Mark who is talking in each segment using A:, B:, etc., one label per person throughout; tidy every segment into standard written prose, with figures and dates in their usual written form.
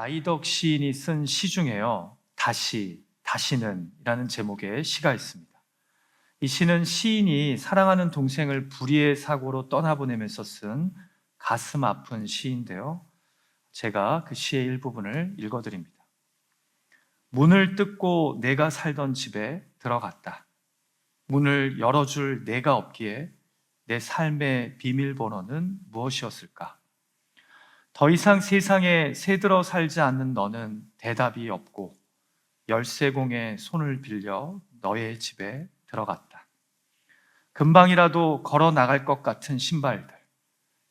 A: 라이덕 시인이 쓴 시 중에요, 다시는 이라는 제목의 시가 있습니다. 이 시는 시인이 사랑하는 동생을 불의의 사고로 떠나보내면서 쓴 가슴 아픈 시인데요, 제가 그 시의 일부분을 읽어드립니다. 문을 뜯고 내가 살던 집에 들어갔다. 문을 열어줄 내가 없기에 내 삶의 비밀번호는 무엇이었을까? 더 이상 세상에 새들어 살지 않는 너는 대답이 없고 열쇠공의 손을 빌려 너의 집에 들어갔다. 금방이라도 걸어 나갈 것 같은 신발들,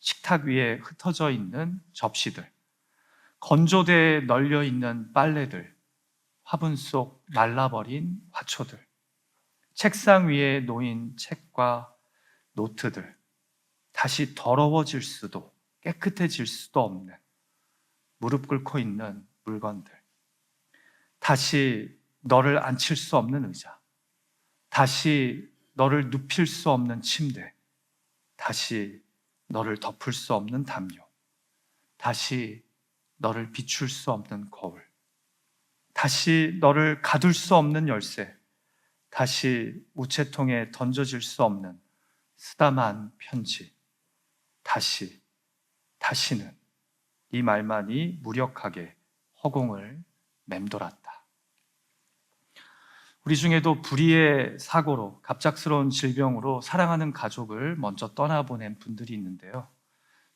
A: 식탁 위에 흩어져 있는 접시들, 건조대에 널려 있는 빨래들, 화분 속 말라버린 화초들, 책상 위에 놓인 책과 노트들, 다시 더러워질 수도 깨끗해질 수도 없는 무릎 꿇고 있는 물건들, 다시 너를 앉힐 수 없는 의자, 다시 너를 눕힐 수 없는 침대, 다시 너를 덮을 수 없는 담요, 다시 너를 비출 수 없는 거울, 다시 너를 가둘 수 없는 열쇠, 다시 우체통에 던져질 수 없는 쓰다만 편지, 다시는 이 말만이 무력하게 허공을 맴돌았다. 우리 중에도 불의의 사고로, 갑작스러운 질병으로 사랑하는 가족을 먼저 떠나보낸 분들이 있는데요,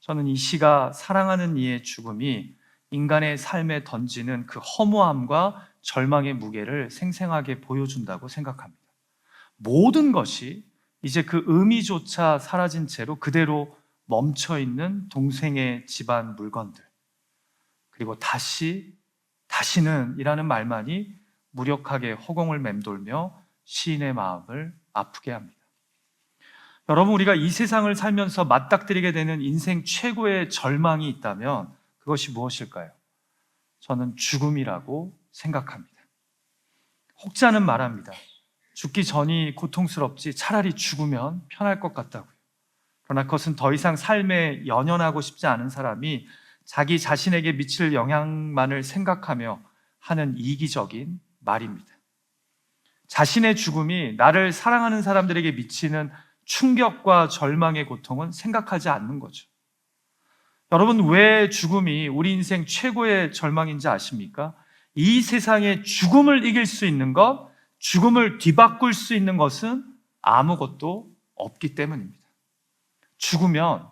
A: 저는 이 시가 사랑하는 이의 죽음이 인간의 삶에 던지는 그 허무함과 절망의 무게를 생생하게 보여준다고 생각합니다. 모든 것이 이제 그 의미조차 사라진 채로 그대로 멈춰있는 동생의 집안 물건들, 그리고 다시는 이라는 말만이 무력하게 허공을 맴돌며 시인의 마음을 아프게 합니다. 여러분, 우리가 이 세상을 살면서 맞닥뜨리게 되는 인생 최고의 절망이 있다면 그것이 무엇일까요? 저는 죽음이라고 생각합니다. 혹자는 말합니다. 죽기 전이 고통스럽지 차라리 죽으면 편할 것 같다고요. 그러나 그것은 더 이상 삶에 연연하고 싶지 않은 사람이 자기 자신에게 미칠 영향만을 생각하며 하는 이기적인 말입니다. 자신의 죽음이 나를 사랑하는 사람들에게 미치는 충격과 절망의 고통은 생각하지 않는 거죠. 여러분, 왜 죽음이 우리 인생 최고의 절망인지 아십니까? 이 세상에 죽음을 이길 수 있는 것, 죽음을 뒤바꿀 수 있는 것은 아무것도 없기 때문입니다. 죽으면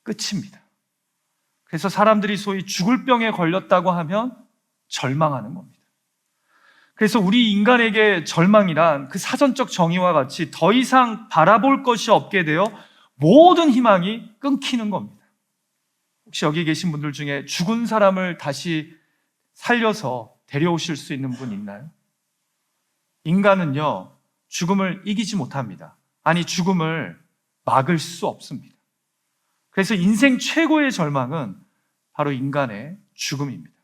A: 끝입니다. 그래서 사람들이 소위 죽을 병에 걸렸다고 하면 절망하는 겁니다. 그래서 우리 인간에게 절망이란 그 사전적 정의와 같이 더 이상 바라볼 것이 없게 되어 모든 희망이 끊기는 겁니다. 혹시 여기 계신 분들 중에 죽은 사람을 다시 살려서 데려오실 수 있는 분 있나요? 인간은요, 죽음을 이기지 못합니다. 아니, 죽음을 막을 수 없습니다. 그래서 인생 최고의 절망은 바로 인간의 죽음입니다.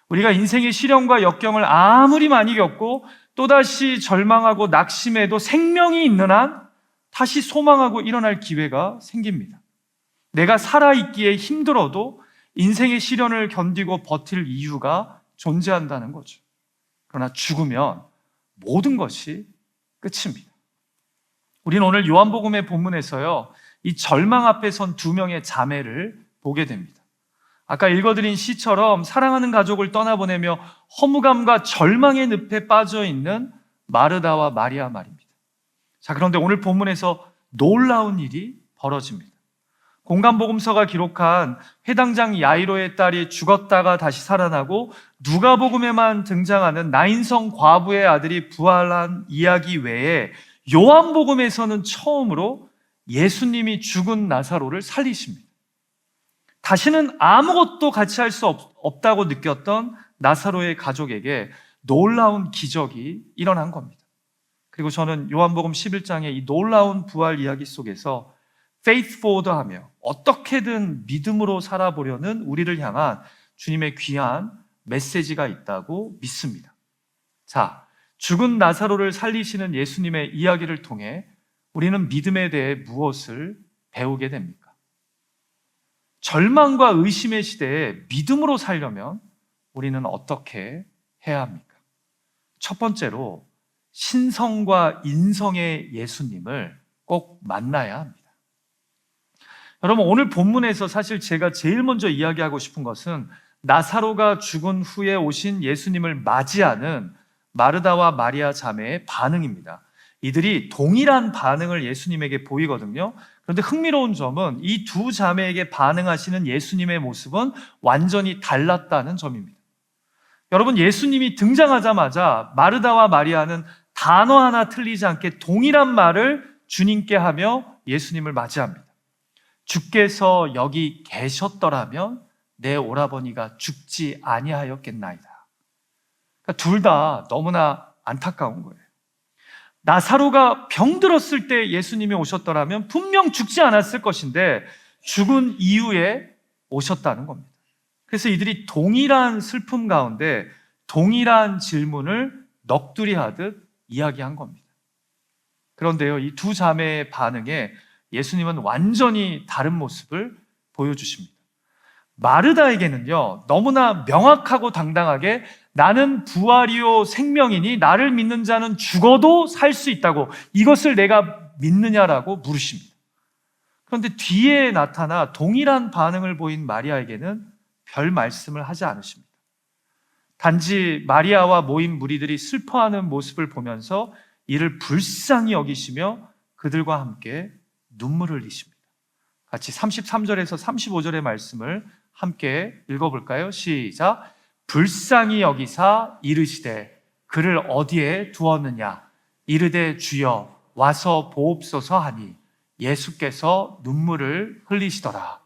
A: 우리가 인생의 시련과 역경을 아무리 많이 겪고 또다시 절망하고 낙심해도 생명이 있는 한 다시 소망하고 일어날 기회가 생깁니다. 내가 살아있기에 힘들어도 인생의 시련을 견디고 버틸 이유가 존재한다는 거죠. 그러나 죽으면 모든 것이 끝입니다. 우리는 오늘 요한복음의 본문에서요, 이 절망 앞에 선 두 명의 자매를 보게 됩니다. 아까 읽어드린 시처럼 사랑하는 가족을 떠나보내며 허무감과 절망의 늪에 빠져있는 마르다와 마리아 말입니다. 자, 그런데 오늘 본문에서 놀라운 일이 벌어집니다. 공간복음서가 기록한 회당장 야이로의 딸이 죽었다가 다시 살아나고 누가복음에만 등장하는 나인성 과부의 아들이 부활한 이야기 외에 요한복음에서는 처음으로 예수님이 죽은 나사로를 살리십니다. 다시는 아무것도 같이 할 수 없다고 느꼈던 나사로의 가족에게 놀라운 기적이 일어난 겁니다. 그리고 저는 요한복음 11장의 이 놀라운 부활 이야기 속에서 faith forward 하며 어떻게든 믿음으로 살아보려는 우리를 향한 주님의 귀한 메시지가 있다고 믿습니다. 자, 죽은 나사로를 살리시는 예수님의 이야기를 통해 우리는 믿음에 대해 무엇을 배우게 됩니까? 절망과 의심의 시대에 믿음으로 살려면 우리는 어떻게 해야 합니까? 첫 번째로 신성과 인성의 예수님을 꼭 만나야 합니다. 여러분, 오늘 본문에서 사실 제가 제일 먼저 이야기하고 싶은 것은 나사로가 죽은 후에 오신 예수님을 맞이하는 마르다와 마리아 자매의 반응입니다. 이들이 동일한 반응을 예수님에게 보이거든요. 그런데 흥미로운 점은 이 두 자매에게 반응하시는 예수님의 모습은 완전히 달랐다는 점입니다. 여러분, 예수님이 등장하자마자 마르다와 마리아는 단어 하나 틀리지 않게 동일한 말을 주님께 하며 예수님을 맞이합니다. 주께서 여기 계셨더라면 내 오라버니가 죽지 아니하였겠나이다. 그러니까 둘 다 너무나 안타까운 거예요. 나사로가 병들었을 때 예수님이 오셨더라면 분명 죽지 않았을 것인데 죽은 이후에 오셨다는 겁니다. 그래서 이들이 동일한 슬픔 가운데 동일한 질문을 넋두리 하듯 이야기한 겁니다. 그런데요, 이 두 자매의 반응에 예수님은 완전히 다른 모습을 보여주십니다. 마르다에게는요, 너무나 명확하고 당당하게 나는 부활이요 생명이니 나를 믿는 자는 죽어도 살 수 있다고, 이것을 내가 믿느냐라고 물으십니다. 그런데 뒤에 나타나 동일한 반응을 보인 마리아에게는 별 말씀을 하지 않으십니다. 단지 마리아와 모인 무리들이 슬퍼하는 모습을 보면서 이를 불쌍히 여기시며 그들과 함께 눈물을 흘리십니다. 같이 33절에서 35절의 말씀을 함께 읽어볼까요? 시작. 불쌍히 여기사 이르시되 그를 어디에 두었느냐? 이르되 주여 와서 보옵소서 하니 예수께서 눈물을 흘리시더라.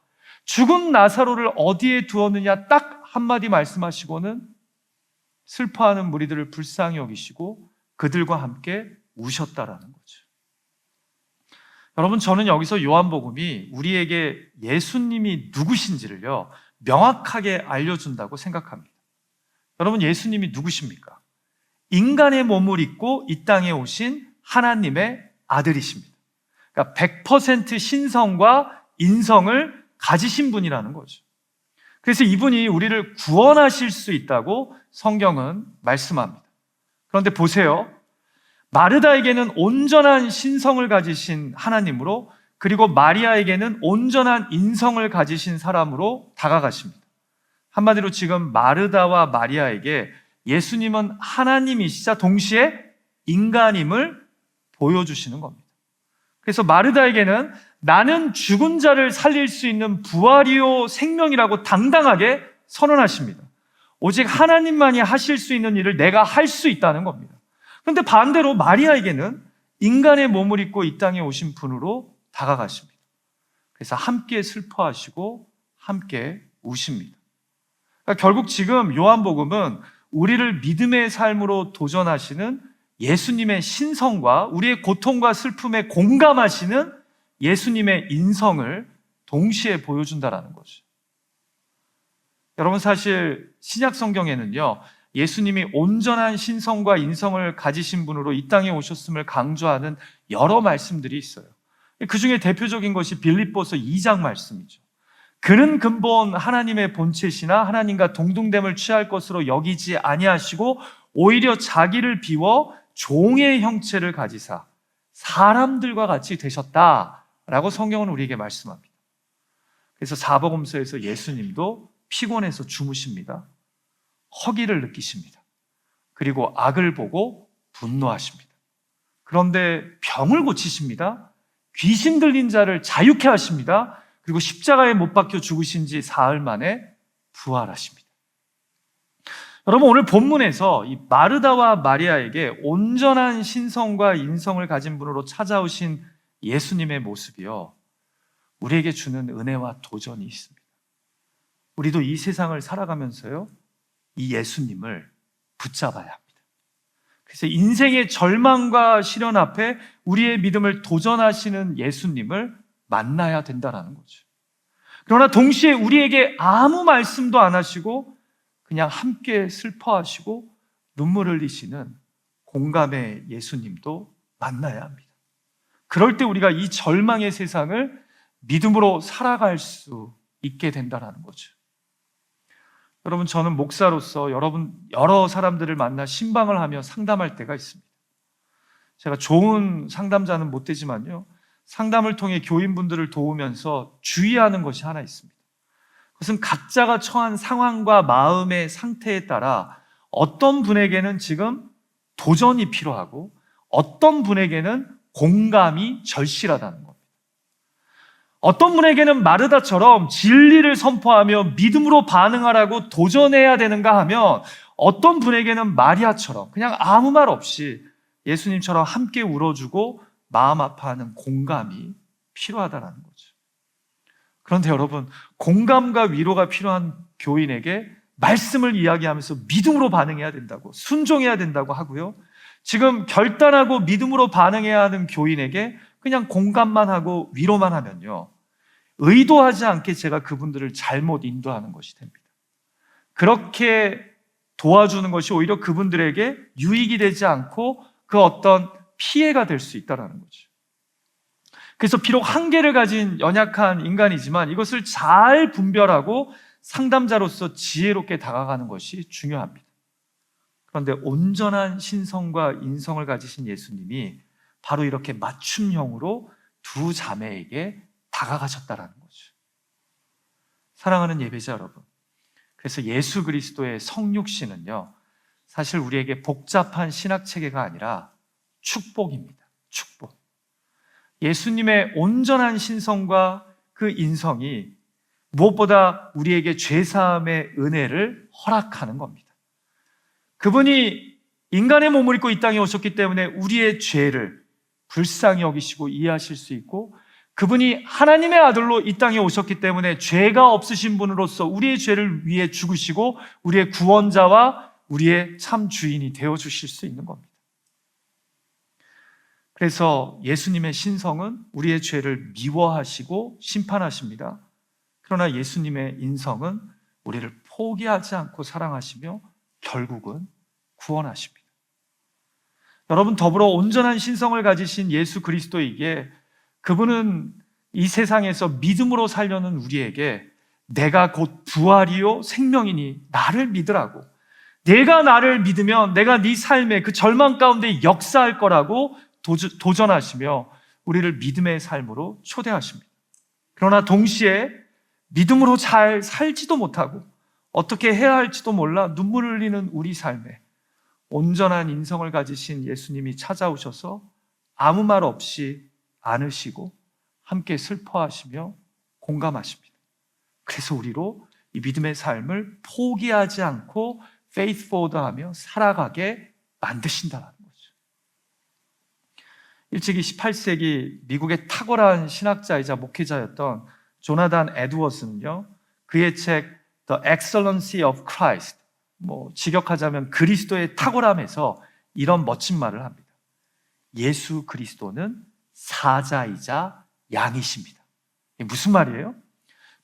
A: 죽은 나사로를 어디에 두었느냐 딱 한마디 말씀하시고는 슬퍼하는 무리들을 불쌍히 여기시고 그들과 함께 우셨다라는 거죠. 여러분, 저는 여기서 요한복음이 우리에게 예수님이 누구신지를요, 명확하게 알려준다고 생각합니다. 여러분, 예수님이 누구십니까? 인간의 몸을 입고 이 땅에 오신 하나님의 아들이십니다. 그러니까 100% 신성과 인성을 가지신 분이라는 거죠. 그래서 이분이 우리를 구원하실 수 있다고 성경은 말씀합니다. 그런데 보세요. 마르다에게는 온전한 신성을 가지신 하나님으로, 그리고 마리아에게는 온전한 인성을 가지신 사람으로 다가가십니다. 한마디로 지금 마르다와 마리아에게 예수님은 하나님이시자 동시에 인간임을 보여주시는 겁니다. 그래서 마르다에게는 나는 죽은 자를 살릴 수 있는 부활이요 생명이라고 당당하게 선언하십니다. 오직 하나님만이 하실 수 있는 일을 내가 할 수 있다는 겁니다. 그런데 반대로 마리아에게는 인간의 몸을 입고 이 땅에 오신 분으로 다가가십니다. 그래서 함께 슬퍼하시고 함께 우십니다. 그러니까 결국 지금 요한복음은 우리를 믿음의 삶으로 도전하시는 예수님의 신성과 우리의 고통과 슬픔에 공감하시는 예수님의 인성을 동시에 보여준다라는 거죠. 여러분, 사실 신약 성경에는요, 예수님이 온전한 신성과 인성을 가지신 분으로 이 땅에 오셨음을 강조하는 여러 말씀들이 있어요. 그 중에 대표적인 것이 빌립보서 2장 말씀이죠. 그는 근본 하나님의 본체시나 하나님과 동등됨을 취할 것으로 여기지 아니하시고 오히려 자기를 비워 종의 형체를 가지사 사람들과 같이 되셨다라고 성경은 우리에게 말씀합니다. 그래서 사복음서에서 예수님도 피곤해서 주무십니다. 허기를 느끼십니다. 그리고 악을 보고 분노하십니다. 그런데 병을 고치십니다. 귀신 들린 자를 자유케 하십니다. 그리고 십자가에 못 박혀 죽으신 지 사흘 만에 부활하십니다. 여러분, 오늘 본문에서 이 마르다와 마리아에게 온전한 신성과 인성을 가진 분으로 찾아오신 예수님의 모습이요, 우리에게 주는 은혜와 도전이 있습니다. 우리도 이 세상을 살아가면서요, 이 예수님을 붙잡아야 합니다. 그래서 인생의 절망과 시련 앞에 우리의 믿음을 도전하시는 예수님을 만나야 된다는 거죠. 그러나 동시에 우리에게 아무 말씀도 안 하시고 그냥 함께 슬퍼하시고 눈물 흘리시는 공감의 예수님도 만나야 합니다. 그럴 때 우리가 이 절망의 세상을 믿음으로 살아갈 수 있게 된다는 거죠. 여러분, 저는 목사로서 여러 사람들을 만나 신방을 하며 상담할 때가 있습니다. 제가 좋은 상담자는 못 되지만요, 상담을 통해 교인분들을 도우면서 주의하는 것이 하나 있습니다. 그것은 각자가 처한 상황과 마음의 상태에 따라 어떤 분에게는 지금 도전이 필요하고 어떤 분에게는 공감이 절실하다는 겁니다. 어떤 분에게는 마르다처럼 진리를 선포하며 믿음으로 반응하라고 도전해야 되는가 하면, 어떤 분에게는 마리아처럼 그냥 아무 말 없이 예수님처럼 함께 울어주고 마음 아파하는 공감이 필요하다는 거죠. 그런데 여러분, 공감과 위로가 필요한 교인에게 말씀을 이야기하면서 믿음으로 반응해야 된다고, 순종해야 된다고 하고요, 지금 결단하고 믿음으로 반응해야 하는 교인에게 그냥 공감만 하고 위로만 하면요, 의도하지 않게 제가 그분들을 잘못 인도하는 것이 됩니다. 그렇게 도와주는 것이 오히려 그분들에게 유익이 되지 않고 그 어떤 피해가 될 수 있다는 거죠. 그래서 비록 한계를 가진 연약한 인간이지만 이것을 잘 분별하고 상담자로서 지혜롭게 다가가는 것이 중요합니다. 그런데 온전한 신성과 인성을 가지신 예수님이 바로 이렇게 맞춤형으로 두 자매에게 다가가셨다라는 거죠. 사랑하는 예배자 여러분, 그래서 예수 그리스도의 성육신은요, 사실 우리에게 복잡한 신학 체계가 아니라 축복입니다. 축복. 예수님의 온전한 신성과 그 인성이 무엇보다 우리에게 죄사함의 은혜를 허락하는 겁니다. 그분이 인간의 몸을 입고 이 땅에 오셨기 때문에 우리의 죄를 불쌍히 여기시고 이해하실 수 있고, 그분이 하나님의 아들로 이 땅에 오셨기 때문에 죄가 없으신 분으로서 우리의 죄를 위해 죽으시고 우리의 구원자와 우리의 참 주인이 되어주실 수 있는 겁니다. 그래서 예수님의 신성은 우리의 죄를 미워하시고 심판하십니다. 그러나 예수님의 인성은 우리를 포기하지 않고 사랑하시며 결국은 구원하십니다. 여러분, 더불어 온전한 신성을 가지신 예수 그리스도에게, 그분은 이 세상에서 믿음으로 살려는 우리에게 내가 곧 부활이요 생명이니 나를 믿으라고, 내가 나를 믿으면 내가 네 삶의 그 절망 가운데 역사할 거라고 도전하시며 우리를 믿음의 삶으로 초대하십니다. 그러나 동시에 믿음으로 잘 살지도 못하고 어떻게 해야 할지도 몰라 눈물을 흘리는 우리 삶에 온전한 인성을 가지신 예수님이 찾아오셔서 아무 말 없이 안으시고 함께 슬퍼하시며 공감하십니다. 그래서 우리로 이 믿음의 삶을 포기하지 않고 faith forward하며 살아가게 만드신다는 거죠. 일찍이 18세기 미국의 탁월한 신학자이자 목회자였던 조나단 에드워스는요, 그의 책 The Excellency of Christ, 직역하자면 그리스도의 탁월함에서 이런 멋진 말을 합니다. 예수 그리스도는 사자이자 양이십니다. 이게 무슨 말이에요?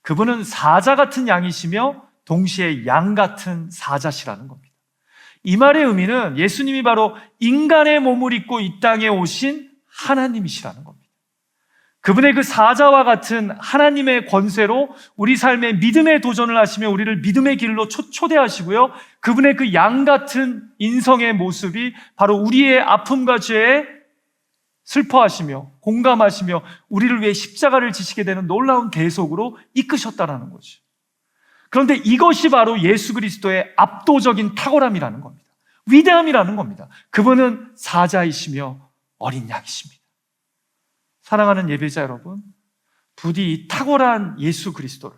A: 그분은 사자 같은 양이시며 동시에 양 같은 사자시라는 겁니다. 이 말의 의미는 예수님이 바로 인간의 몸을 입고 이 땅에 오신 하나님이시라는 겁니다. 그분의 그 사자와 같은 하나님의 권세로 우리 삶에 믿음의 도전을 하시며 우리를 믿음의 길로 초대하시고요, 그분의 그 양 같은 인성의 모습이 바로 우리의 아픔과 죄에 슬퍼하시며 공감하시며 우리를 위해 십자가를 지시게 되는 놀라운 대속으로 이끄셨다라는 거죠. 그런데 이것이 바로 예수 그리스도의 압도적인 탁월함이라는 겁니다. 위대함이라는 겁니다. 그분은 사자이시며 어린 양이십니다. 사랑하는 예배자 여러분, 부디 이 탁월한 예수 그리스도를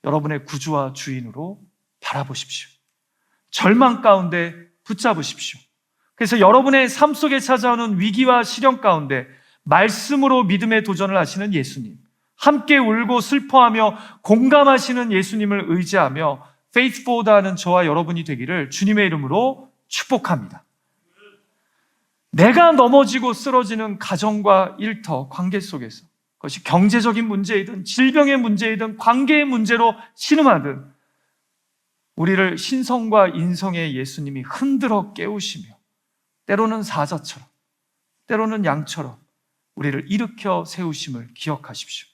A: 여러분의 구주와 주인으로 바라보십시오. 절망 가운데 붙잡으십시오. 그래서 여러분의 삶 속에 찾아오는 위기와 시련 가운데 말씀으로 믿음의 도전을 하시는 예수님, 함께 울고 슬퍼하며 공감하시는 예수님을 의지하며 faithful하는 저와 여러분이 되기를 주님의 이름으로 축복합니다. 내가 넘어지고 쓰러지는 가정과 일터, 관계 속에서, 그것이 경제적인 문제이든 질병의 문제이든 관계의 문제로 신음하든 우리를 신성과 인성의 예수님이 흔들어 깨우시며 때로는 사자처럼 때로는 양처럼 우리를 일으켜 세우심을 기억하십시오.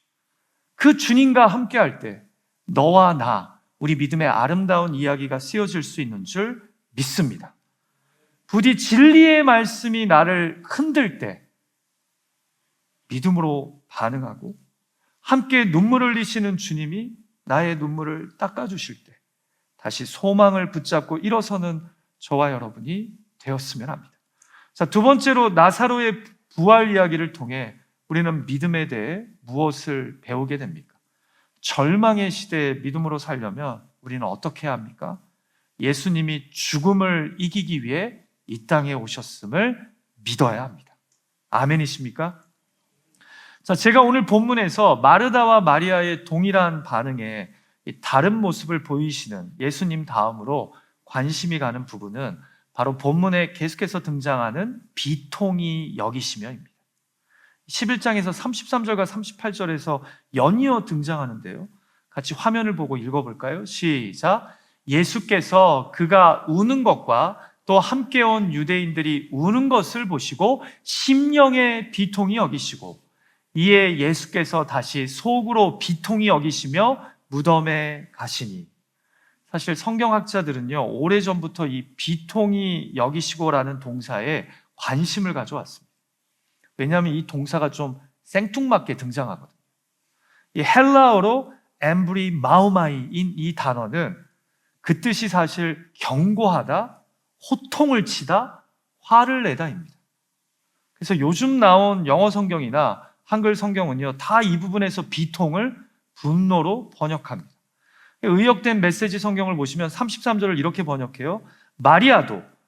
A: 그 주님과 함께할 때 너와 나, 우리 믿음의 아름다운 이야기가 쓰여질 수 있는 줄 믿습니다. 부디 진리의 말씀이 나를 흔들 때 믿음으로 반응하고 함께 눈물을 흘리시는 주님이 나의 눈물을 닦아주실 때 다시 소망을 붙잡고 일어서는 저와 여러분이 되었으면 합니다. 자, 두 번째로 나사로의 부활 이야기를 통해 우리는 믿음에 대해 무엇을 배우게 됩니까? 절망의 시대에 믿음으로 살려면 우리는 어떻게 해야 합니까? 예수님이 죽음을 이기기 위해 이 땅에 오셨음을 믿어야 합니다. 아멘이십니까? 자, 제가 오늘 본문에서 마르다와 마리아의 동일한 반응에 다른 모습을 보이시는 예수님 다음으로 관심이 가는 부분은 바로 본문에 계속해서 등장하는 비통히 여기시며입니다. 11장에서 33절과 38절에서 연이어 등장하는데요. 같이 화면을 보고 읽어볼까요? 시작! 예수께서 그가 우는 것과 또 함께 온 유대인들이 우는 것을 보시고 심령의 비통히 여기시고 이에 예수께서 다시 속으로 비통히 여기시며 무덤에 가시니. 사실 성경학자들은요, 오래전부터 이 비통히 여기시고라는 동사에 관심을 가져왔습니다. 왜냐하면 이 동사가 좀 생뚱맞게 등장하거든요. 이 헬라어로 엠브리 마우마이인 이 단어는 그 뜻이 사실 경고하다, 호통을 치다, 화를 내다입니다. 그래서 요즘 나온 영어 성경이나 한글 성경은요, 다 이 부분에서 비통을 분노로 번역합니다. 의역된 메시지 성경을 보시면 33절을 이렇게 번역해요.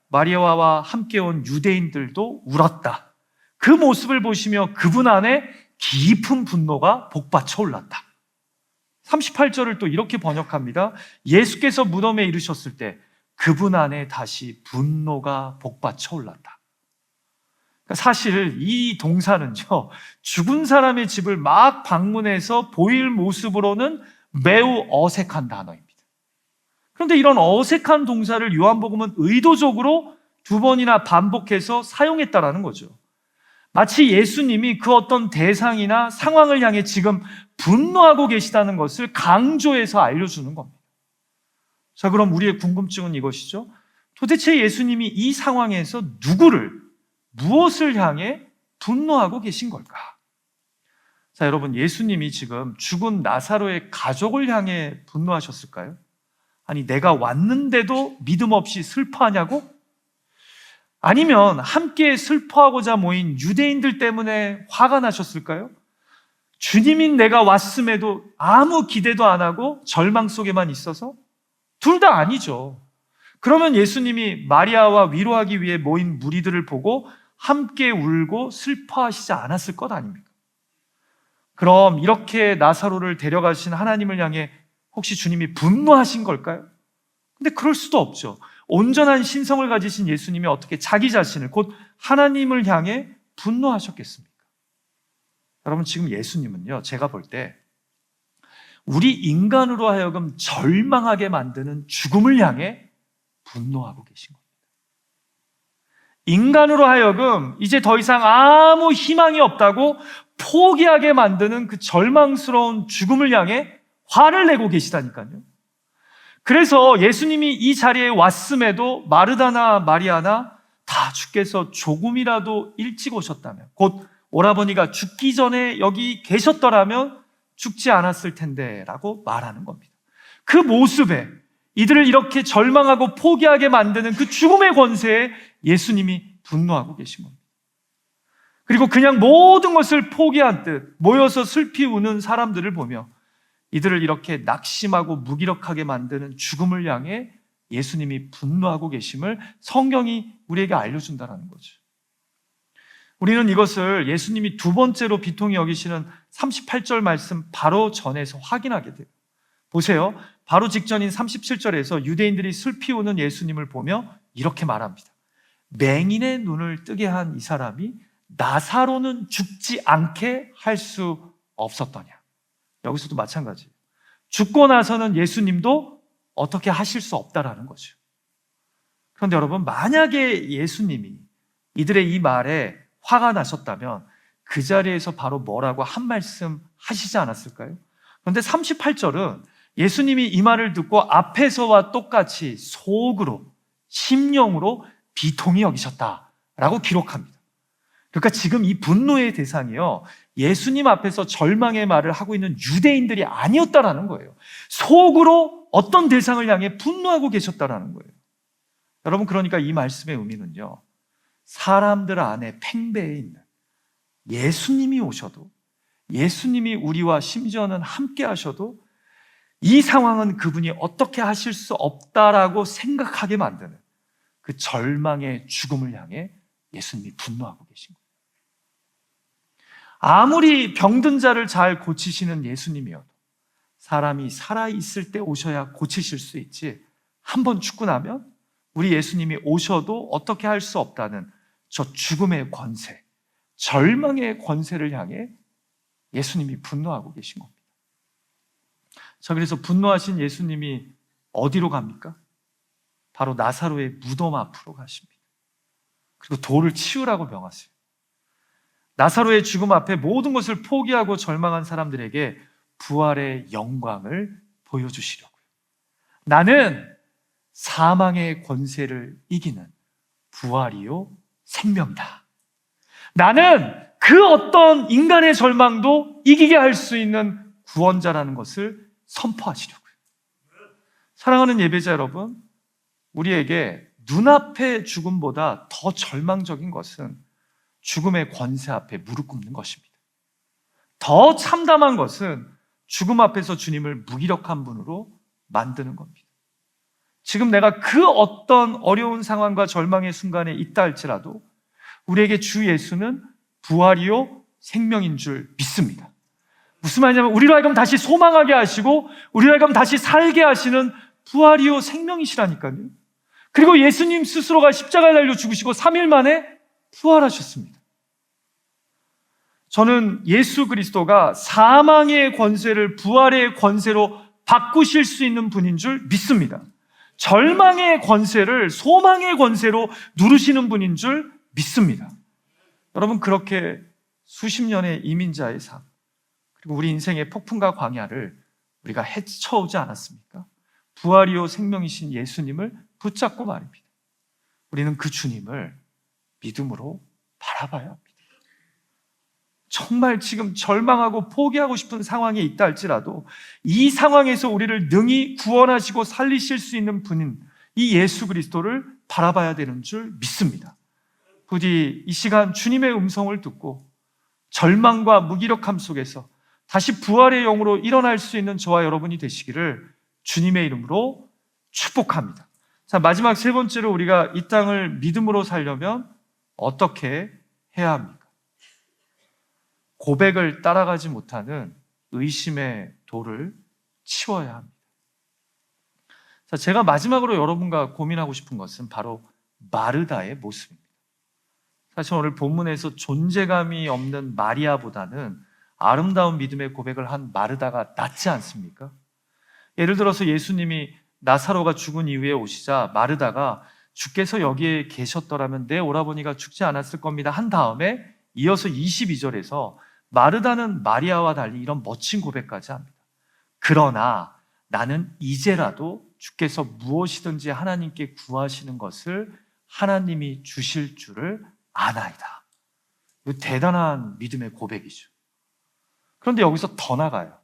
A: 마리아와 함께 온 유대인들도 울었다. 그 모습을 보시며 그분 안에 깊은 분노가 복받쳐 올랐다. 38절을 또 이렇게 번역합니다. 예수께서 무덤에 이르셨을 때 그분 안에 다시 분노가 복받쳐 올랐다. 사실 이 동사는요, 죽은 사람의 집을 막 방문해서 보일 모습으로는 매우 어색한 단어입니다. 그런데 이런 어색한 동사를 요한복음은 의도적으로 두 번이나 반복해서 사용했다라는 거죠. 마치 예수님이 그 어떤 대상이나 상황을 향해 지금 분노하고 계시다는 것을 강조해서 알려주는 겁니다. 자, 그럼 우리의 궁금증은 이것이죠. 도대체 예수님이 이 상황에서 무엇을 향해 분노하고 계신 걸까? 자, 여러분, 예수님이 지금 죽은 나사로의 가족을 향해 분노하셨을까요? 아니, 내가 왔는데도 믿음 없이 슬퍼하냐고? 아니면 함께 슬퍼하고자 모인 유대인들 때문에 화가 나셨을까요? 주님인 내가 왔음에도 아무 기대도 안 하고 절망 속에만 있어서? 둘 다 아니죠. 그러면 예수님이 마리아와 위로하기 위해 모인 무리들을 보고 함께 울고 슬퍼하시지 않았을 것 아닙니까? 그럼 이렇게 나사로를 데려가신 하나님을 향해 혹시 주님이 분노하신 걸까요? 근데 그럴 수도 없죠. 온전한 신성을 가지신 예수님이 어떻게 자기 자신을, 곧 하나님을 향해 분노하셨겠습니까? 여러분, 지금 예수님은요, 제가 볼 때 우리 인간으로 하여금 절망하게 만드는 죽음을 향해 분노하고 계신 겁니다. 인간으로 하여금 이제 더 이상 아무 희망이 없다고 포기하게 만드는 그 절망스러운 죽음을 향해 화를 내고 계시다니까요. 그래서 예수님이 이 자리에 왔음에도 마르다나 마리아나 다 주께서 조금이라도 일찍 오셨다면, 곧 오라버니가 죽기 전에 여기 계셨더라면 죽지 않았을 텐데 라고 말하는 겁니다. 그 모습에 이들을 이렇게 절망하고 포기하게 만드는 그 죽음의 권세에 예수님이 분노하고 계신 겁니다. 그리고 그냥 모든 것을 포기한 듯 모여서 슬피 우는 사람들을 보며 이들을 이렇게 낙심하고 무기력하게 만드는 죽음을 향해 예수님이 분노하고 계심을 성경이 우리에게 알려준다는 거죠. 우리는 이것을 예수님이 두 번째로 비통히 여기시는 38절 말씀 바로 전에서 확인하게 돼요. 보세요. 바로 직전인 37절에서 유대인들이 슬피 우는 예수님을 보며 이렇게 말합니다. 맹인의 눈을 뜨게 한 이 사람이 나사로는 죽지 않게 할 수 없었더냐. 여기서도 마찬가지예요. 죽고 나서는 예수님도 어떻게 하실 수 없다라는 거죠. 그런데 여러분, 만약에 예수님이 이들의 이 말에 화가 나셨다면 그 자리에서 바로 뭐라고 한 말씀 하시지 않았을까요? 그런데 38절은 예수님이 이 말을 듣고 앞에서와 똑같이 속으로, 심령으로 비통히 여기셨다라고 기록합니다. 그러니까 지금 이 분노의 대상이요, 예수님 앞에서 절망의 말을 하고 있는 유대인들이 아니었다라는 거예요. 속으로 어떤 대상을 향해 분노하고 계셨다라는 거예요. 여러분, 그러니까 이 말씀의 의미는요, 사람들 안에 팽배해 있는 예수님이 오셔도, 예수님이 우리와 심지어는 함께 하셔도 이 상황은 그분이 어떻게 하실 수 없다라고 생각하게 만드는 그 절망의 죽음을 향해 예수님이 분노하고 계신 거예요. 아무리 병든 자를 잘 고치시는 예수님이어도 사람이 살아있을 때 오셔야 고치실 수 있지, 한번 죽고 나면 우리 예수님이 오셔도 어떻게 할 수 없다는 저 죽음의 권세, 절망의 권세를 향해 예수님이 분노하고 계신 겁니다. 자, 그래서 분노하신 예수님이 어디로 갑니까? 바로 나사로의 무덤 앞으로 가십니다. 그리고 돌을 치우라고 명하세요. 나사로의 죽음 앞에 모든 것을 포기하고 절망한 사람들에게 부활의 영광을 보여주시려고요. 나는 사망의 권세를 이기는 부활이요 생명이다. 나는 그 어떤 인간의 절망도 이기게 할 수 있는 구원자라는 것을 선포하시려고요. 사랑하는 예배자 여러분, 우리에게 눈앞의 죽음보다 더 절망적인 것은 죽음의 권세 앞에 무릎 꿇는 것입니다. 더 참담한 것은 죽음 앞에서 주님을 무기력한 분으로 만드는 겁니다. 지금 내가 그 어떤 어려운 상황과 절망의 순간에 있다 할지라도 우리에게 주 예수는 부활이요 생명인 줄 믿습니다. 무슨 말이냐면 우리로 하여금 다시 소망하게 하시고 우리로 하여금 다시 살게 하시는 부활이요 생명이시라니까요. 그리고 예수님 스스로가 십자가에 달려 죽으시고 3일 만에 부활하셨습니다. 저는 예수 그리스도가 사망의 권세를 부활의 권세로 바꾸실 수 있는 분인 줄 믿습니다. 절망의 권세를 소망의 권세로 누르시는 분인 줄 믿습니다. 여러분, 그렇게 수십 년의 이민자의 삶, 그리고 우리 인생의 폭풍과 광야를 우리가 헤쳐오지 않았습니까? 부활이요 생명이신 예수님을 붙잡고 말입니다. 우리는 그 주님을 믿음으로 바라봐야 합니다. 정말 지금 절망하고 포기하고 싶은 상황에 있다 할지라도 이 상황에서 우리를 능히 구원하시고 살리실 수 있는 분인 이 예수 그리스도를 바라봐야 되는 줄 믿습니다. 부디 이 시간 주님의 음성을 듣고 절망과 무기력함 속에서 다시 부활의 영으로 일어날 수 있는 저와 여러분이 되시기를 주님의 이름으로 축복합니다. 자, 마지막 세 번째로 우리가 이 땅을 믿음으로 살려면 어떻게 해야 합니까? 고백을 따라가지 못하는 의심의 돌을 치워야 합니다. 자, 제가 마지막으로 여러분과 고민하고 싶은 것은 바로 마르다의 모습입니다. 사실 오늘 본문에서 존재감이 없는 마리아보다는 아름다운 믿음의 고백을 한 마르다가 낫지 않습니까? 예를 들어서 예수님이 나사로가 죽은 이후에 오시자 마르다가 주께서 여기에 계셨더라면 내 오라버니가 죽지 않았을 겁니다 한 다음에 이어서 22절에서 마르다는 마리아와 달리 이런 멋진 고백까지 합니다. 그러나 나는 이제라도 주께서 무엇이든지 하나님께 구하시는 것을 하나님이 주실 줄을 아나이다. 이거 대단한 믿음의 고백이죠. 그런데 여기서 더 나가요.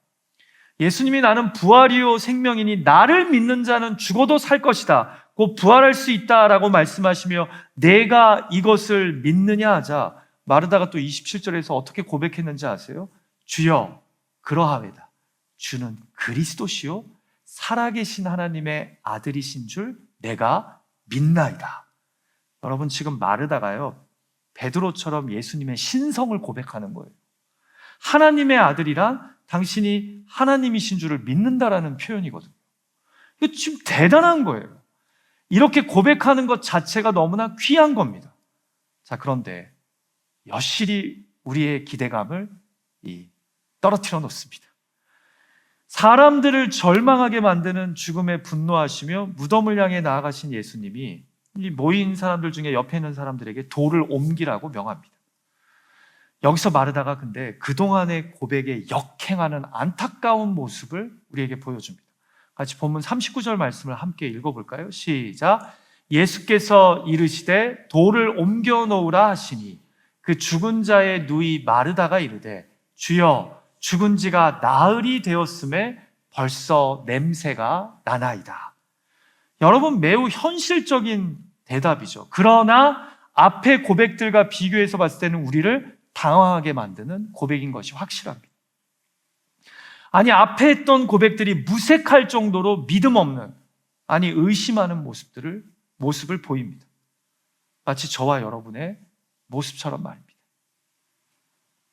A: 예수님이 나는 부활이요 생명이니 나를 믿는 자는 죽어도 살 것이다, 곧 부활할 수 있다라고 말씀하시며 내가 이것을 믿느냐 하자 마르다가 또 27절에서 어떻게 고백했는지 아세요? 주여 그러하외다. 주는 그리스도시요 살아계신 하나님의 아들이신 줄 내가 믿나이다. 여러분, 지금 마르다가요 베드로처럼 예수님의 신성을 고백하는 거예요. 하나님의 아들이란 당신이 하나님이신 줄을 믿는다라는 표현이거든요. 이거 지금 대단한 거예요. 이렇게 고백하는 것 자체가 너무나 귀한 겁니다. 자, 그런데 여실히 우리의 기대감을 떨어뜨려 놓습니다. 사람들을 절망하게 만드는 죽음에 분노하시며 무덤을 향해 나아가신 예수님이 이 모인 사람들 중에 옆에 있는 사람들에게 돌을 옮기라고 명합니다. 여기서 마르다가 근데 그동안의 고백에 역행하는 안타까운 모습을 우리에게 보여줍니다. 같이 본문 39절 말씀을 함께 읽어볼까요? 시작. 예수께서 이르시되 돌을 옮겨 놓으라 하시니 그 죽은 자의 누이 마르다가 이르되 주여 죽은 지가 나흘이 되었음에 벌써 냄새가 나나이다. 여러분, 매우 현실적인 대답이죠. 그러나 앞의 고백들과 비교해서 봤을 때는 우리를 당황하게 만드는 고백인 것이 확실합니다. 아니, 앞에 했던 고백들이 무색할 정도로 믿음 없는, 아니 의심하는 모습을 보입니다. 마치 저와 여러분의 모습처럼 말입니다.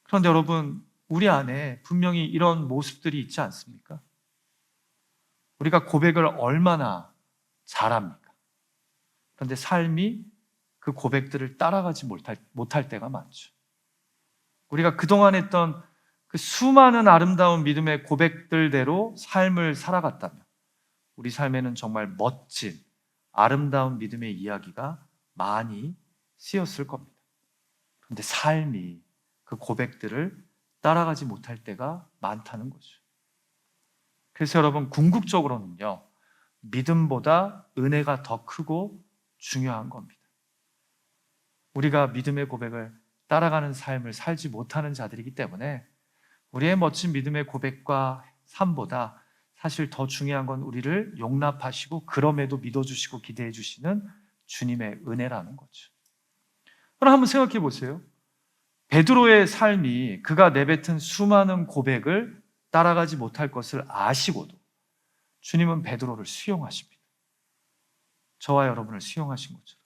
A: 그런데 여러분, 우리 안에 분명히 이런 모습들이 있지 않습니까? 우리가 고백을 얼마나 잘합니까? 그런데 삶이 그 고백들을 따라가지 못할 때가 많죠. 우리가 그동안 했던 그 수많은 아름다운 믿음의 고백들대로 삶을 살아갔다면 우리 삶에는 정말 멋진 아름다운 믿음의 이야기가 많이 쓰였을 겁니다. 그런데 삶이 그 고백들을 따라가지 못할 때가 많다는 거죠. 그래서 여러분, 궁극적으로는요, 믿음보다 은혜가 더 크고 중요한 겁니다. 우리가 믿음의 고백을 따라가는 삶을 살지 못하는 자들이기 때문에 우리의 멋진 믿음의 고백과 삶보다 사실 더 중요한 건 우리를 용납하시고 그럼에도 믿어주시고 기대해 주시는 주님의 은혜라는 거죠. 그럼 한번 생각해 보세요. 베드로의 삶이 그가 내뱉은 수많은 고백을 따라가지 못할 것을 아시고도 주님은 베드로를 수용하십니다. 저와 여러분을 수용하신 것처럼.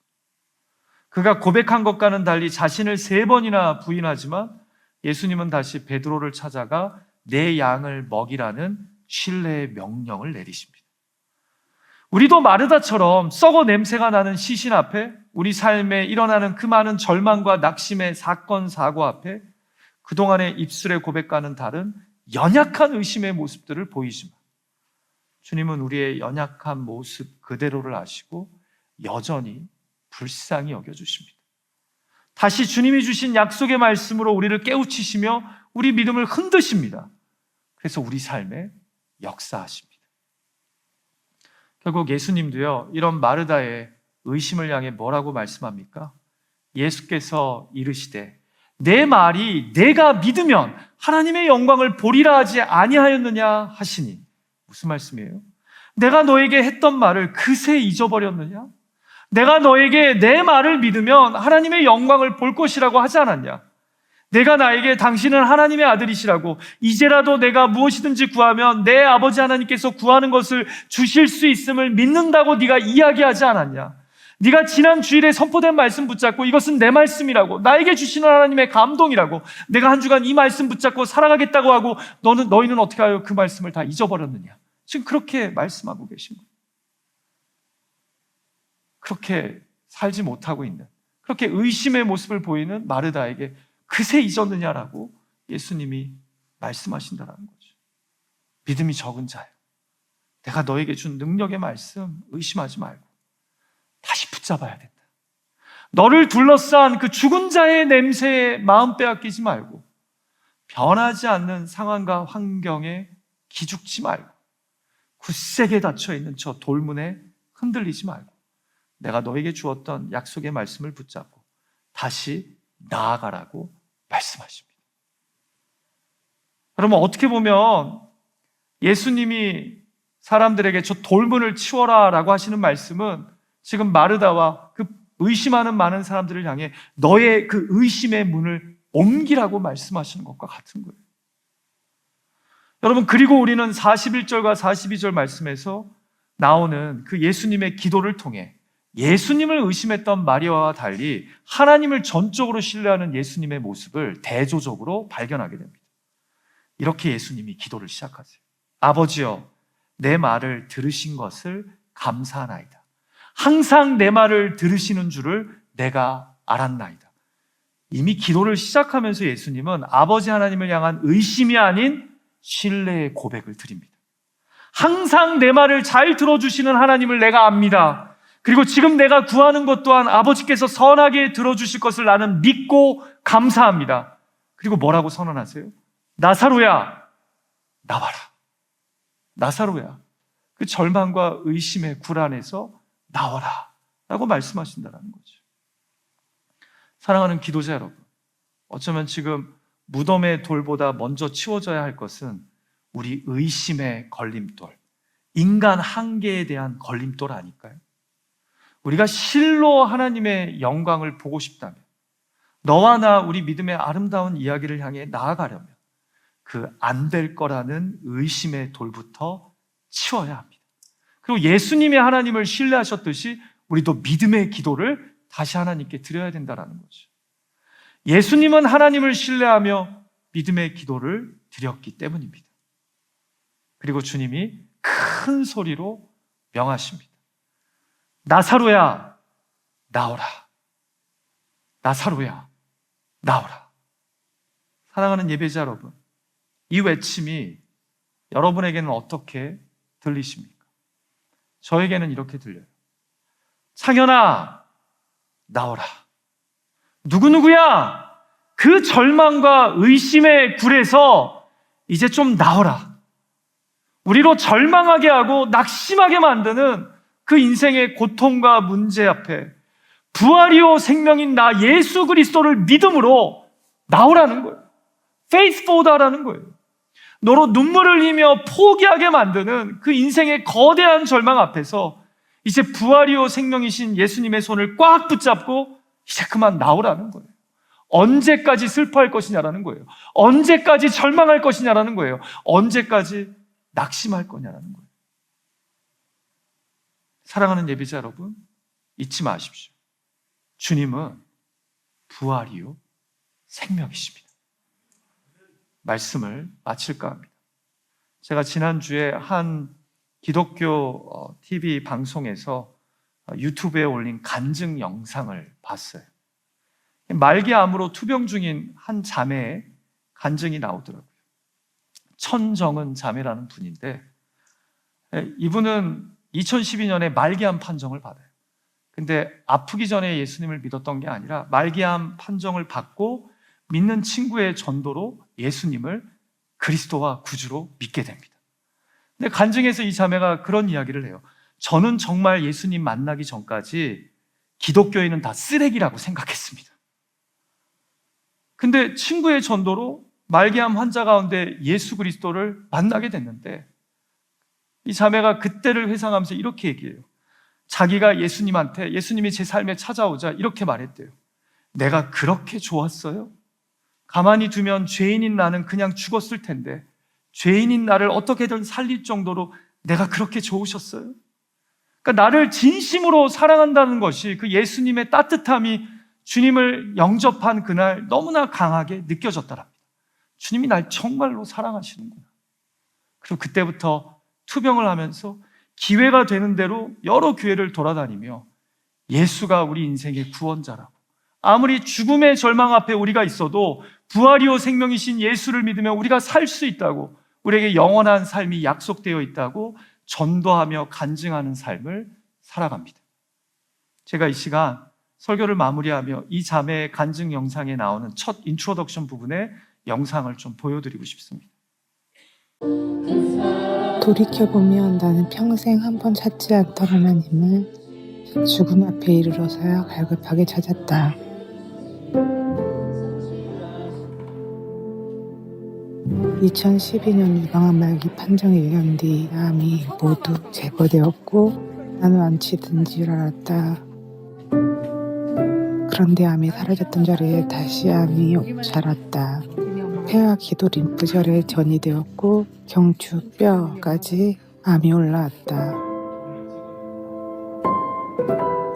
A: 그가 고백한 것과는 달리 자신을 3번이나 부인하지만 예수님은 다시 베드로를 찾아가 내 양을 먹이라는 신뢰의 명령을 내리십니다. 우리도 마르다처럼 썩어 냄새가 나는 시신 앞에, 우리 삶에 일어나는 그 많은 절망과 낙심의 사건, 사고 앞에 그동안의 입술의 고백과는 다른 연약한 의심의 모습들을 보이지만 주님은 우리의 연약한 모습 그대로를 아시고 여전히 불쌍히 여겨주십니다. 다시 주님이 주신 약속의 말씀으로 우리를 깨우치시며 우리 믿음을 흔드십니다. 그래서 우리 삶에 역사하십니다. 결국 예수님도요, 이런 마르다의 의심을 향해 뭐라고 말씀합니까? 예수께서 이르시되 내 말이 내가 믿으면 하나님의 영광을 보리라 하지 아니하였느냐 하시니. 무슨 말씀이에요? 내가 너에게 했던 말을 그새 잊어버렸느냐? 내가 너에게 내 말을 믿으면 하나님의 영광을 볼 것이라고 하지 않았냐? 내가 나에게 당신은 하나님의 아들이시라고 이제라도 내가 무엇이든지 구하면 내 아버지 하나님께서 구하는 것을 주실 수 있음을 믿는다고 네가 이야기하지 않았냐? 네가 지난 주일에 선포된 말씀 붙잡고 이것은 내 말씀이라고, 나에게 주시는 하나님의 감동이라고, 내가 한 주간 이 말씀 붙잡고 살아가겠다고 하고 너희는 어떻게 하여 그 말씀을 다 잊어버렸느냐? 지금 그렇게 말씀하고 계신 거예요. 그렇게 살지 못하고 있는, 그렇게 의심의 모습을 보이는 마르다에게 그새 잊었느냐라고 예수님이 말씀하신다는 거죠. 믿음이 적은 자요, 내가 너에게 준 능력의 말씀 의심하지 말고 다시 붙잡아야 된다. 너를 둘러싼 그 죽은 자의 냄새에 마음 빼앗기지 말고 변하지 않는 상황과 환경에 기죽지 말고 굳세게 닫혀있는 저 돌문에 흔들리지 말고 내가 너에게 주었던 약속의 말씀을 붙잡고 다시 나아가라고 말씀하십니다. 여러분, 어떻게 보면 예수님이 사람들에게 저 돌문을 치워라 라고 하시는 말씀은 지금 마르다와 그 의심하는 많은 사람들을 향해 너의 그 의심의 문을 옮기라고 말씀하시는 것과 같은 거예요. 여러분, 그리고 우리는 41절과 42절 말씀에서 나오는 그 예수님의 기도를 통해 예수님을 의심했던 마리아와 달리 하나님을 전적으로 신뢰하는 예수님의 모습을 대조적으로 발견하게 됩니다. 이렇게 예수님이 기도를 시작하세요. 아버지여, 내 말을 들으신 것을 감사하나이다. 항상 내 말을 들으시는 줄을 내가 알았나이다. 이미 기도를 시작하면서 예수님은 아버지 하나님을 향한 의심이 아닌 신뢰의 고백을 드립니다. 항상 내 말을 잘 들어주시는 하나님을 내가 압니다. 그리고 지금 내가 구하는 것 또한 아버지께서 선하게 들어주실 것을 나는 믿고 감사합니다. 그리고 뭐라고 선언하세요? 나사로야, 나와라. 나사로야. 그 절망과 의심의 굴 안에서 나와라 라고 말씀하신다는 거죠. 사랑하는 기도자 여러분, 어쩌면 지금 무덤의 돌보다 먼저 치워져야 할 것은 우리 의심의 걸림돌, 인간 한계에 대한 걸림돌 아닐까요? 우리가 실로 하나님의 영광을 보고 싶다면, 너와 나 우리 믿음의 아름다운 이야기를 향해 나아가려면 그 안 될 거라는 의심의 돌부터 치워야 합니다. 그리고 예수님이 하나님을 신뢰하셨듯이 우리도 믿음의 기도를 다시 하나님께 드려야 된다는 거죠. 예수님은 하나님을 신뢰하며 믿음의 기도를 드렸기 때문입니다. 그리고 주님이 큰 소리로 명하십니다. 나사로야, 나오라. 나사로야, 나오라. 사랑하는 예배자 여러분, 이 외침이 여러분에게는 어떻게 들리십니까? 저에게는 이렇게 들려요. 창현아, 나오라. 누구누구야, 그 절망과 의심의 굴에서 이제 좀 나오라. 우리로 절망하게 하고 낙심하게 만드는 그 인생의 고통과 문제 앞에 부활이요 생명인 나 예수 그리스도를 믿음으로 나오라는 거예요. faithful하라는 거예요. 너로 눈물을 흘리며 포기하게 만드는 그 인생의 거대한 절망 앞에서 이제 부활이요 생명이신 예수님의 손을 꽉 붙잡고 이제 그만 나오라는 거예요. 언제까지 슬퍼할 것이냐라는 거예요. 언제까지 절망할 것이냐라는 거예요. 언제까지 낙심할 거냐라는 거예요. 사랑하는 예비자 여러분, 잊지 마십시오. 주님은 부활이요 생명이십니다. 말씀을 마칠까 합니다. 제가 지난주에 한 기독교 TV 방송에서 유튜브에 올린 간증 영상을 봤어요. 말기암으로 투병 중인 한 자매의 간증이 나오더라고요. 천정은 자매라는 분인데, 이분은 2012년에 말기암 판정을 받아요. 근데 아프기 전에 예수님을 믿었던 게 아니라 말기암 판정을 받고 믿는 친구의 전도로 예수님을 그리스도와 구주로 믿게 됩니다. 근데 간증에서 이 자매가 그런 이야기를 해요. 저는 정말 예수님 만나기 전까지 기독교인은 다 쓰레기라고 생각했습니다. 근데 친구의 전도로 말기암 환자 가운데 예수 그리스도를 만나게 됐는데, 이 자매가 그때를 회상하면서 이렇게 얘기해요. 자기가 예수님한테, 예수님이 제 삶에 찾아오자 이렇게 말했대요. 내가 그렇게 좋았어요? 가만히 두면 죄인인 나는 그냥 죽었을 텐데 죄인인 나를 어떻게든 살릴 정도로 내가 그렇게 좋으셨어요? 그러니까 나를 진심으로 사랑한다는 것이, 그 예수님의 따뜻함이 주님을 영접한 그날 너무나 강하게 느껴졌더랍니다. 주님이 날 정말로 사랑하시는구나. 그리고 그때부터 투병을 하면서 기회가 되는 대로 여러 교회를 돌아다니며 예수가 우리 인생의 구원자라고, 아무리 죽음의 절망 앞에 우리가 있어도 부활이요 생명이신 예수를 믿으며 우리가 살 수 있다고, 우리에게 영원한 삶이 약속되어 있다고 전도하며 간증하는 삶을 살아갑니다. 제가 이 시간 설교를 마무리하며 이 자매의 간증 영상에 나오는 첫 인트로덕션 부분의 영상을 좀 보여드리고 싶습니다.
B: 돌이켜보면 나는 평생 한 번 찾지 않던 하나님을 죽음 앞에 이르러서야 갈급하게 찾았다. 2012년 유방암 말기 판정 1년 뒤 암이 모두 제거되었고 나는 완치된 줄 알았다. 그런데 암이 사라졌던 자리에 다시 암이 자랐다. 폐와 기도 림프절에 전이 되었고 경추 뼈까지 암이 올라왔다.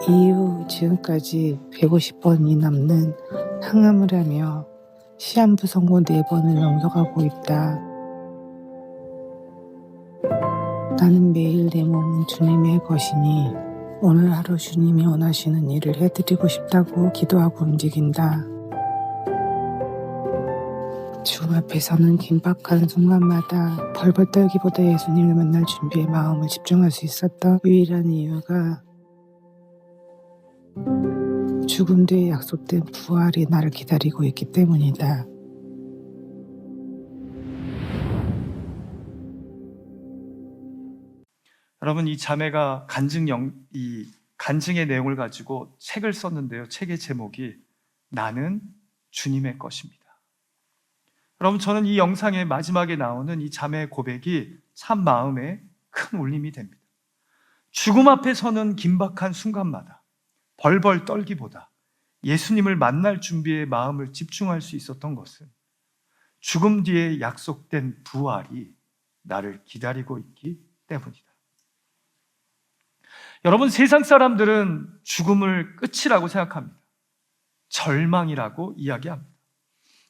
B: 이후 지금까지 150번이 넘는 항암을 하며 시한부 선고 4번을 넘겨가고 있다. 나는 매일 내 몸은 주님의 것이니 오늘 하루 주님이 원하시는 일을 해드리고 싶다고 기도하고 움직인다. 죽음 앞에서는 긴박한 순간마다 벌벌 떨기보다 예수님을 만날 준비에 마음을 집중할 수 있었던 유일한 이유가 죽음 뒤에 약속된 부활이 나를 기다리고 있기 때문이다.
A: 여러분, 이 자매가 이 간증의 내용을 가지고 책을 썼는데요. 책의 제목이 나는 주님의 것입니다. 여러분, 저는 이 영상의 마지막에 나오는 이 자매의 고백이 참 마음에 큰 울림이 됩니다. 죽음 앞에 서는 긴박한 순간마다 벌벌 떨기보다 예수님을 만날 준비에 마음을 집중할 수 있었던 것은 죽음 뒤에 약속된 부활이 나를 기다리고 있기 때문이다. 여러분, 세상 사람들은 죽음을 끝이라고 생각합니다. 절망이라고 이야기합니다.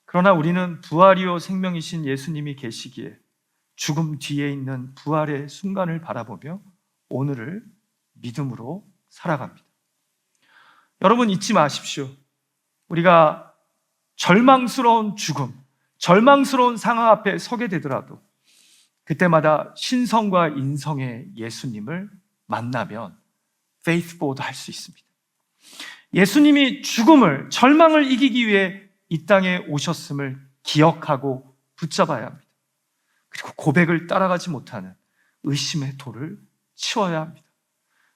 A: 그러나 우리는 부활이요 생명이신 예수님이 계시기에 죽음 뒤에 있는 부활의 순간을 바라보며 오늘을 믿음으로 살아갑니다. 여러분, 잊지 마십시오. 우리가 절망스러운 죽음, 절망스러운 상황 앞에 서게 되더라도 그때마다 신성과 인성의 예수님을 만나면 faith forward 할 수 있습니다. 예수님이 죽음을, 절망을 이기기 위해 이 땅에 오셨음을 기억하고 붙잡아야 합니다. 그리고 고백을 따라가지 못하는 의심의 돌을 치워야 합니다.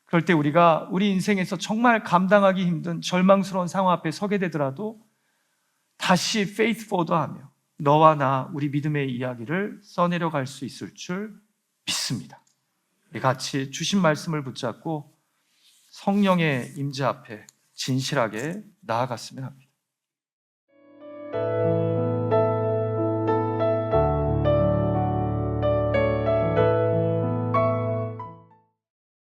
A: 그럴 때 우리가 우리 인생에서 정말 감당하기 힘든 절망스러운 상황 앞에 서게 되더라도 다시 faith forward 하며 너와 나, 우리 믿음의 이야기를 써내려갈 수 있을 줄 믿습니다. 우리 같이 주신 말씀을 붙잡고 성령의 임재 앞에 진실하게 나아갔으면 합니다.